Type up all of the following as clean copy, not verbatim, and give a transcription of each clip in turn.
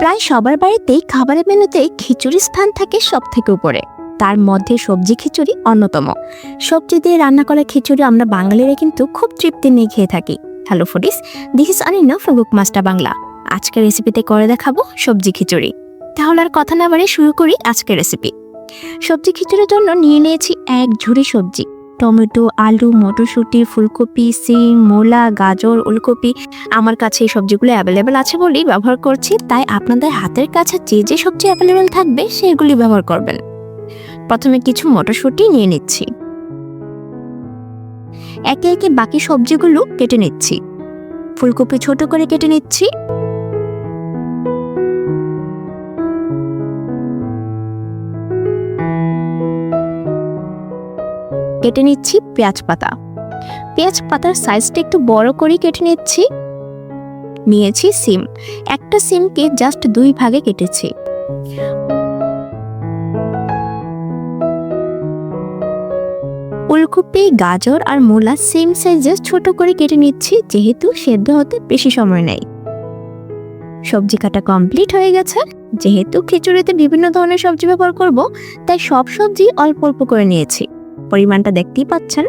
প্রায় সবার বাড়িতেই খাবারের মেনুতে খিচুড়ির স্থান থাকে সব থেকে উপরে। তার মধ্যে সবজি খিচুড়ি অন্যতম। সবজি দিয়ে রান্না করা খিচুড়ি আমরা বাঙালিরা কিন্তু খুব তৃপ্তি নিয়ে খেয়ে থাকি। Hello foodies, this is Anina from cook master Bangla. আজকের রেসিপিতে করে দেখাবো সবজি খিচুড়ি। তাহলে আর কথা না বাড়িয়ে শুরু করি আজকের রেসিপি। সবজি খিচুড়ির জন্য নিয়ে নিয়েছি এক ঝুড়ি সবজি। টমেটো, আলু, মটরশুঁটি, ফুলকপি, সিম, মূলা, গাজর, ওলকপি। আমার কাছে এই সবজিগুলো অ্যাভেলেবেল আছে বলেই ব্যবহার করছি, তাই আপনাদের হাতের কাছে যে যে সবজি অ্যাভেলেবেল থাকবে সেগুলি ব্যবহার করবেন। প্রথমে কিছু মটরশুঁটি নিয়ে নিচ্ছি। একে একে বাকি সবজিগুলো কেটে নিচ্ছি। ফুলকপি ছোট করে কেটে নিচ্ছি। কেটে নিচ্ছি পেঁয়াজ পাতা। পেঁয়াজ পাতার সাইজটা একটু বড় করে কেটে নিচ্ছি। নিয়েছি সিম। একটা সিমকে জাস্ট 2 ভাগে কেটেছি। ফুলকপি, গাজর আর মূলা সেম সাইজে ছোট করে কেটে নিচ্ছি, যেহেতু সেদ্ধ হতে বেশি সময় নেই। সবজি কাটা কমপ্লিট হয়ে গেছে। যেহেতু খিচুড়িতে বিভিন্ন ধরনের সবজি ব্যবহার করব, তাই সব সবজি অল্প অল্প করে নিয়েছি। পরিমাণটা দেখতেই পাচ্ছেন।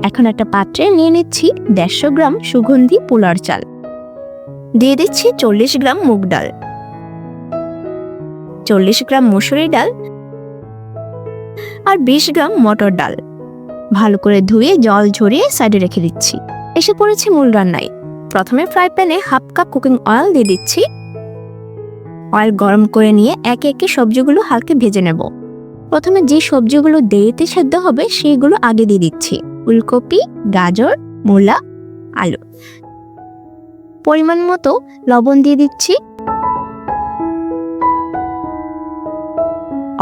এখন একটা পাত্রে নিয়ে নিচ্ছি 150 গ্রাম সুগন্ধি পোলার চাল। দিয়ে দিচ্ছি 40 গ্রাম মুগ ডাল, 40 গ্রাম মসুরি ডাল আর 20 গ্রাম মটর ডাল। ভালো করে ধুয়ে জল ঝরিয়ে সাইডে রেখে দিচ্ছি। এসে পড়েছি মূল রান্নায়। প্রথমে ফ্রাই প্যানে 1/2 কাপ কুকিং অয়েল দিয়ে দিচ্ছি। অয়েল গরম করে নিয়ে একে একে সবজিগুলো হালকা ভেজে নেব। প্রথমে যে সবজিগুলো দেরিতে সেদ্ধ হবে সেগুলো আগে দিয়ে দিচ্ছি। ফুলকপি, গাজর, মূলা, আলু। পরিমাণ মতো লবণ দিয়ে দিচ্ছি।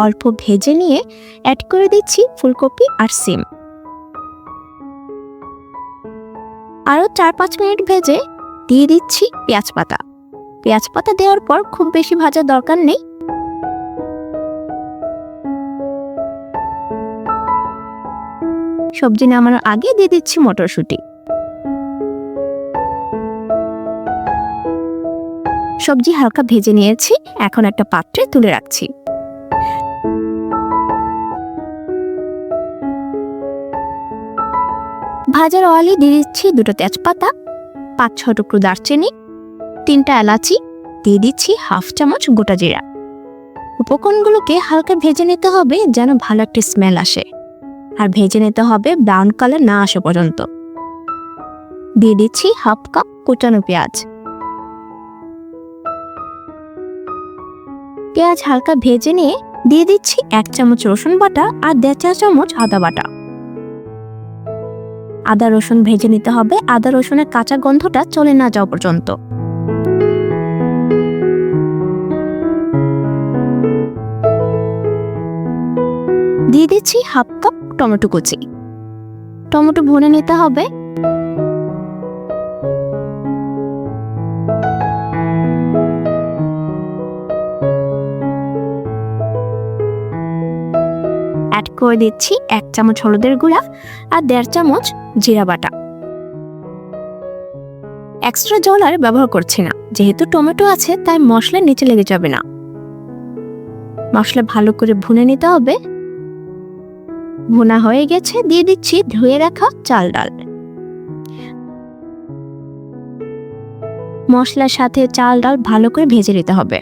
অল্প ভেজে নিয়ে অ্যাড করে দিচ্ছি ফুলকপি আর সিম। আরো 4-5 মিনিট ভেজে দিয়ে দিচ্ছি পেঁয়াজ পাতা। পেঁয়াজ পাতা দেওয়ার পর খুব বেশি ভাজার দরকার নেই। সবজি নামানোর আগে দিয়ে দিচ্ছি মটরশুঁটি। সবজি হালকা ভেজে নিয়েছি, এখন একটা পাত্রে তুলে রাখছি। ভাজার অয়েলে দিয়ে দিচ্ছি 2টো তেজপাতা, 5-6 টুকরো দারচিনি, 3টা এলাচি, দিয়ে দিচ্ছি 1/2 চামচ গোটা জিরা। উপকরণগুলোকে হালকা ভেজে নিতে হবে যেন ভালো একটা স্মেল আসে, আর ভেজে নিতে হবে ব্রাউন কালার না আসা পর্যন্ত। দিয়ে দিচ্ছি 1/2 কাপ কুচানো পেঁয়াজ। পেঁয়াজ হালকা ভেজে নিয়ে দিয়ে দিচ্ছি 1 চামচ রসুন বাটা আর 1.5 চা চামচ আদা বাটা। আদা রসুন ভেজে নিতে হবে, আদা রসুনের কাঁচা গন্ধটা চলে না যাওয়া পর্যন্ত। দিয়ে দিচ্ছি 1/2 কাপ টমেটো কুচি। টমেটো ভুনে নিতে হবে। অ্যাড করে দিচ্ছি 1 চামচ হলুদের গুঁড়া আর 1.5 চামচ জিরা বাটা। এক্সট্রা জল আর ব্যবহার করছি না, যেহেতু টমেটো আছে তাই মশলা নিচে লেগে যাবে না। মশলা ভালো করে ভুনে নিতে হবে। ভুনা হয়ে গেছে, দিয়ে দিচ্ছি ধুয়ে রাখা চাল ডাল। মশলার সাথে চাল ডাল ভালো করে ভেজে নিতে হবে।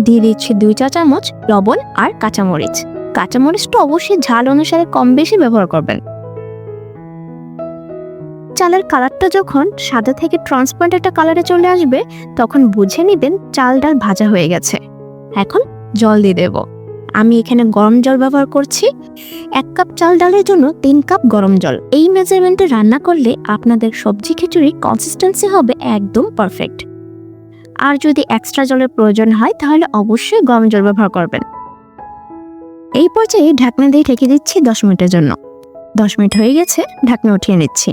দিয়ে দিচ্ছি 2 চা চামচ লবণ আর কাঁচামরিচ। কাঁচামরিচটা অবশ্যই ঝাল অনুসারে কম বেশি ব্যবহার করবেন। চালের কালারটা যখন সাদা থেকে ট্রান্সপারেন্ট একটা কালারে চলে আসবে, তখন বুঝে নেবেন চাল ডাল ভাজা হয়ে গেছে। এখন জল দিয়ে দেব। আমি এখানে গরম জল ব্যবহার করছি। 1 কাপ চাল ডালের জন্য 3 কাপ গরম জল। এই মেজারমেন্টে রান্না করলে আপনাদের সবজি খিচুড়ির কনসিস্টেন্সি হবে একদম পারফেক্ট। আর যদি এক্সট্রা জলের প্রয়োজন হয় তাহলে অবশ্যই গরম জল ব্যবহার করবেন। এই পর্যায়ে ঢাকনা দিয়ে ঢেকে দিচ্ছি 10 মিনিটের জন্য। 10 মিনিট হয়ে গেছে, ঢাকনা উঠিয়ে নিচ্ছি।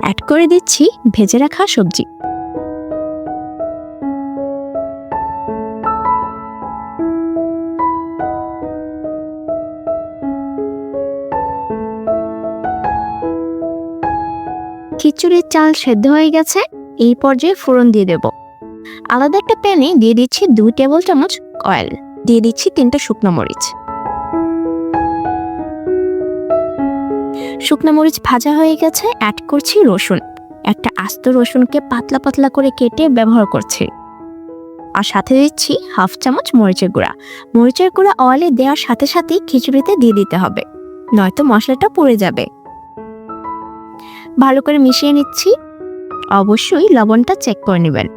অ্যাড করে দিচ্ছি ভেজে রাখা সবজি। খিচুড়ির চাল সেদ্ধ হয়ে গেছে। এই পর্যায়ে ফোড়ন দিয়ে দেব। আলাদা একটা প্যানে দিয়ে দিচ্ছি 2 টেবিল চামচ অয়েল, দিয়ে দিচ্ছি 3টা শুকনো মরিচ। শুকনো মরিচ ভাজা হয়ে গেছে, অ্যাড করছি রসুন। একটা আস্ত রসুনকে পাতলা পাতলা করে কেটে ব্যবহার করছি। আর সাথে দিচ্ছি 1/2 চামচ মরিচের গুঁড়া। মরিচের গুঁড়া অয়েলে দেওয়ার সাথে সাথেই খিচুড়িতে দিয়ে দিতে হবে, নয়তো মশলাটা পুড়ে যাবে। ভালো করে মিশিয়ে নিচ্ছি। অবশ্যই লবণটা চেক করে নেবেন।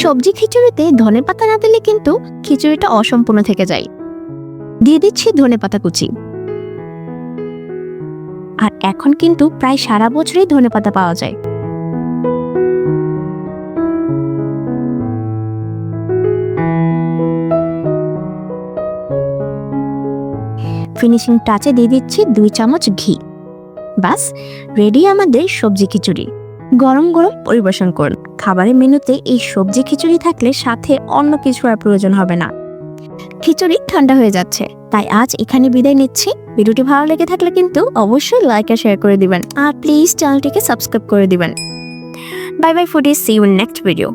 সবজি খিচুড়িতে ধনেপাতা না দিলে কিন্তু খিচুড়িটা অসম্পূর্ণ থেকে যায়। দিয়ে দিচ্ছি ধনেপাতা কুচি। আর এখন কিন্তু প্রায় সারা বছরই ধনেপাতা পাওয়া যায়। ফিনিশিং টাচে দিয়ে দিচ্ছি 2 চামচ ঘি। বাস রেডি আমাদের সবজি খিচুড়ি। গরম গরম পরিবেশন করুন। খাবারের মেনুতে এই সবজি খিচুড়ি থাকলে সাথে অন্য কিছু আর প্রয়োজন হবে না। খিচুড়ি ঠান্ডা হয়ে যাচ্ছে, তাই আজ এখানে বিদায় নিচ্ছি। ভিডিওটি ভালো লেগে থাকলে কিন্তু অবশ্যই লাইক আর শেয়ার করে দিবেন, আর প্লিজ চ্যানেলটিকে সাবস্ক্রাইব করে দিবেন। Bye bye foodies, see you in next video.